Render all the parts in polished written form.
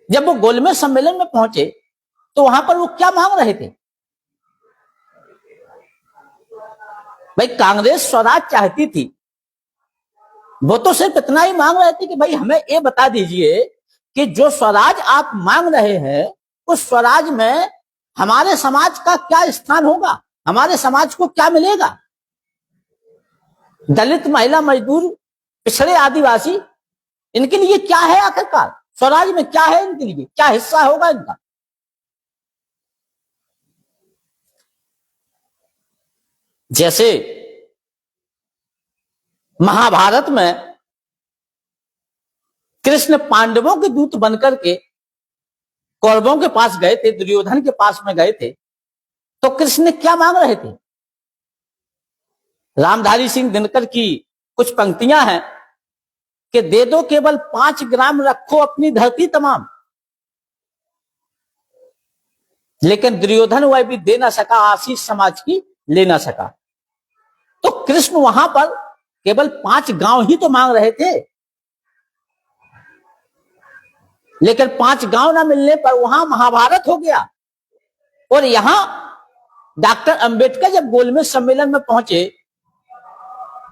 जब वो गोलमेज सम्मेलन में पहुंचे तो वहां पर वो क्या मांग रहे थे? भाई कांग्रेस स्वराज चाहती थी, वो तो सिर्फ इतना ही मांग रहे थे कि भाई हमें ये बता दीजिए कि जो स्वराज आप मांग रहे हैं उस स्वराज में हमारे समाज का क्या स्थान होगा, हमारे समाज को क्या मिलेगा। दलित, महिला, मजदूर, पिछड़े, आदिवासी, इनके लिए क्या है आखिरकार? स्वराज में क्या है इनके लिए, क्या हिस्सा होगा इनका? जैसे महाभारत में कृष्ण पांडवों के दूत बनकर के कौरवों के पास गए थे, दुर्योधन के पास में गए थे, तो कृष्ण क्या मांग रहे थे? रामधारी सिंह दिनकर की कुछ पंक्तियां हैं कि दे दो केवल 5 ग्राम, रखो अपनी धरती तमाम। लेकिन दुर्योधन वह भी दे ना सका, आशीष समाज की ले ना सका। तो कृष्ण वहां पर केवल 5 गांव ही तो मांग रहे थे, लेकिन 5 गांव ना मिलने पर वहां महाभारत हो गया। और यहां डॉक्टर अंबेडकर जब गोलमेज सम्मेलन में पहुंचे,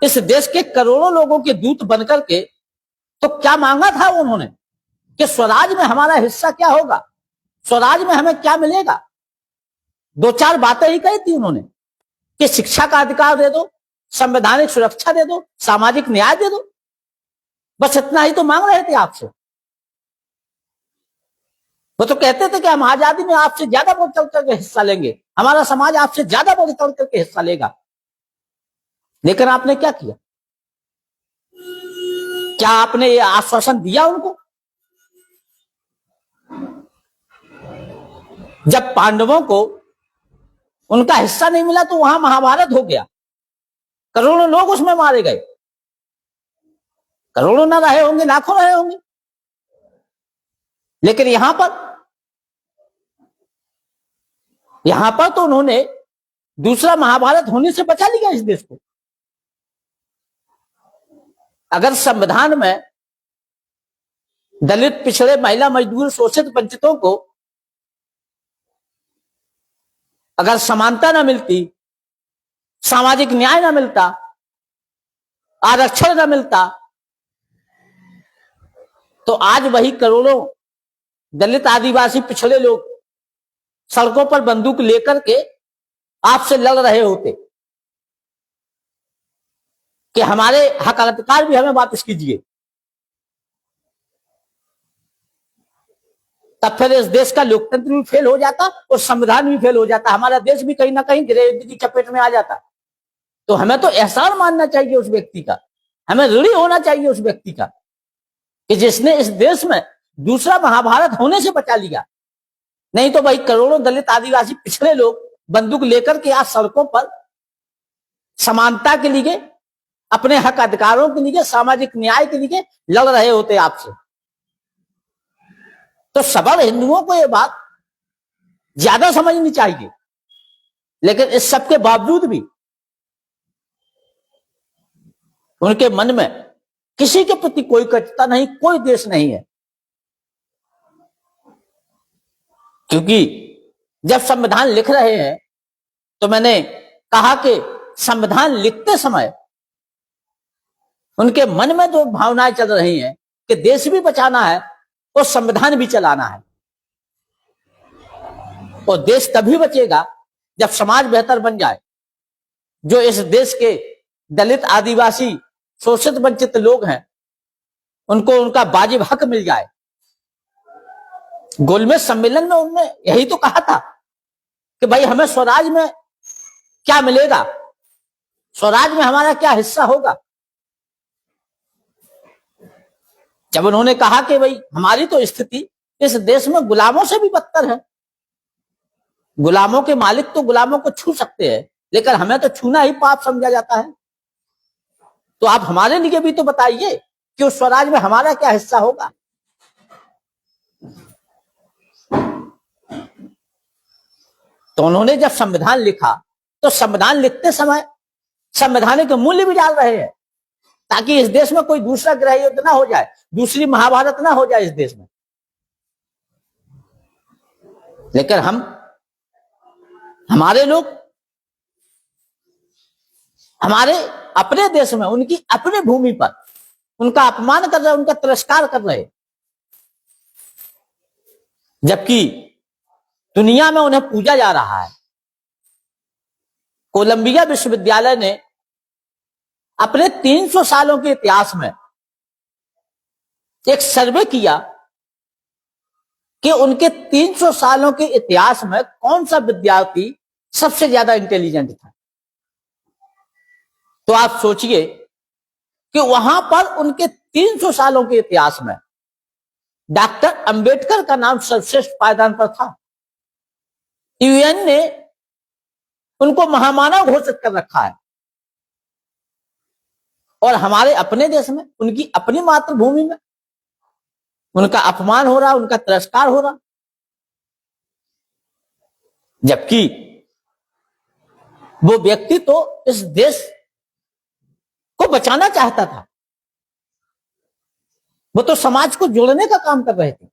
इस देश के करोड़ों लोगों के दूत बनकर के, तो क्या मांगा था उन्होंने कि स्वराज में हमारा हिस्सा क्या होगा, स्वराज में हमें क्या मिलेगा। 2-4 बातें ही कही थी उन्होंने कि शिक्षा का अधिकार दे दो, संवैधानिक सुरक्षा दे दो, सामाजिक न्याय दे दो। बस इतना ही तो मांग रहे थे आपसे। वो तो कहते थे कि हम आजादी में आपसे ज्यादा बढ़ चढ़ करके हिस्सा लेंगे, हमारा समाज आपसे ज्यादा बढ़ चढ़ करके हिस्सा लेगा। लेकिन आपने क्या किया? क्या आपने ये आश्वासन दिया उनको? जब पांडवों को उनका हिस्सा नहीं मिला तो वहां महाभारत हो गया, करोड़ों लोग उसमें मारे गए। करोड़ों ना रहे होंगे, लाखों रहे होंगे। लेकिन यहां पर तो उन्होंने दूसरा महाभारत होने से बचा लिया इस देश को। अगर संविधान में दलित, पिछड़े, महिला, मजदूर, शोषित, वंचितों को अगर समानता ना मिलती, सामाजिक न्याय ना मिलता, आरक्षण ना मिलता, तो आज वही करोड़ों दलित, आदिवासी, पिछड़े लोग सड़कों पर बंदूक लेकर के आपसे लड़ रहे होते कि हमारे हक अधिकार भी हमें वापस कीजिए। तब फिर इस देश का लोकतंत्र भी फेल हो जाता और संविधान भी फेल हो जाता, हमारा देश भी कहीं ना कहीं गृहयुद्ध की चपेट में आ जाता। तो हमें तो एहसान मानना चाहिए उस व्यक्ति का, हमें ऋणी होना चाहिए उस व्यक्ति का कि जिसने इस देश में दूसरा महाभारत होने से बचा लिया। नहीं तो भाई करोड़ों दलित, आदिवासी, पिछड़े लोग बंदूक लेकर के आज सड़कों पर समानता के लिए, अपने हक अधिकारों के लिए, सामाजिक न्याय के लिए लड़ रहे होते आपसे। तो सबल हिंदुओं को यह बात ज्यादा समझनी चाहिए। लेकिन इस सब के बावजूद भी उनके मन में किसी के प्रति कोई कृतज्ञता नहीं, कोई देश नहीं है। क्योंकि जब संविधान लिख रहे हैं तो मैंने कहा कि संविधान लिखते समय उनके मन में जो भावनाएं चल रही हैं कि देश भी बचाना है और संविधान भी चलाना है। और देश तभी बचेगा जब समाज बेहतर बन जाए, जो इस देश के दलित, आदिवासी, शोषित, वंचित लोग हैं उनको उनका वाजिब हक मिल जाए। गोलमेज सम्मेलन में उन्होंने यही तो कहा था कि भाई हमें स्वराज में क्या मिलेगा, स्वराज में हमारा क्या हिस्सा होगा। जब उन्होंने कहा कि भाई हमारी तो स्थिति इस देश में गुलामों से भी बदतर है, गुलामों के मालिक तो गुलामों को छू सकते हैं, लेकिन हमें तो छूना ही पाप समझा जाता है। तो आप हमारे लिए भी तो बताइए कि उस स्वराज में हमारा क्या हिस्सा होगा। तो उन्होंने जब संविधान लिखा तो संविधान लिखते समय संवैधानिक मूल्य भी डाल रहे हैं ताकि इस देश में कोई दूसरा गृह युद्ध ना हो जाए, दूसरी महाभारत ना हो जाए इस देश में। लेकिन हमारे लोग हमारे अपने देश में उनकी अपनी भूमि पर उनका अपमान कर रहे, उनका तिरस्कार कर रहे, जबकि दुनिया में उन्हें पूजा जा रहा है। कोलंबिया विश्वविद्यालय ने अपने 300 सालों के इतिहास में एक सर्वे किया कि उनके 300 सालों के इतिहास में कौन सा विद्यार्थी सबसे ज्यादा इंटेलिजेंट था। तो आप सोचिए कि वहां पर उनके 300 सालों के इतिहास में डॉक्टर अंबेडकर का नाम सर्वश्रेष्ठ पायदान पर था। यूएन ने उनको महामानव घोषित कर रखा है, और हमारे अपने देश में उनकी अपनी मातृभूमि में उनका अपमान हो रहा, उनका तिरस्कार हो रहा, जबकि वो व्यक्ति तो इस देश को बचाना चाहता था, वो तो समाज को जोड़ने का काम कर रहे थे।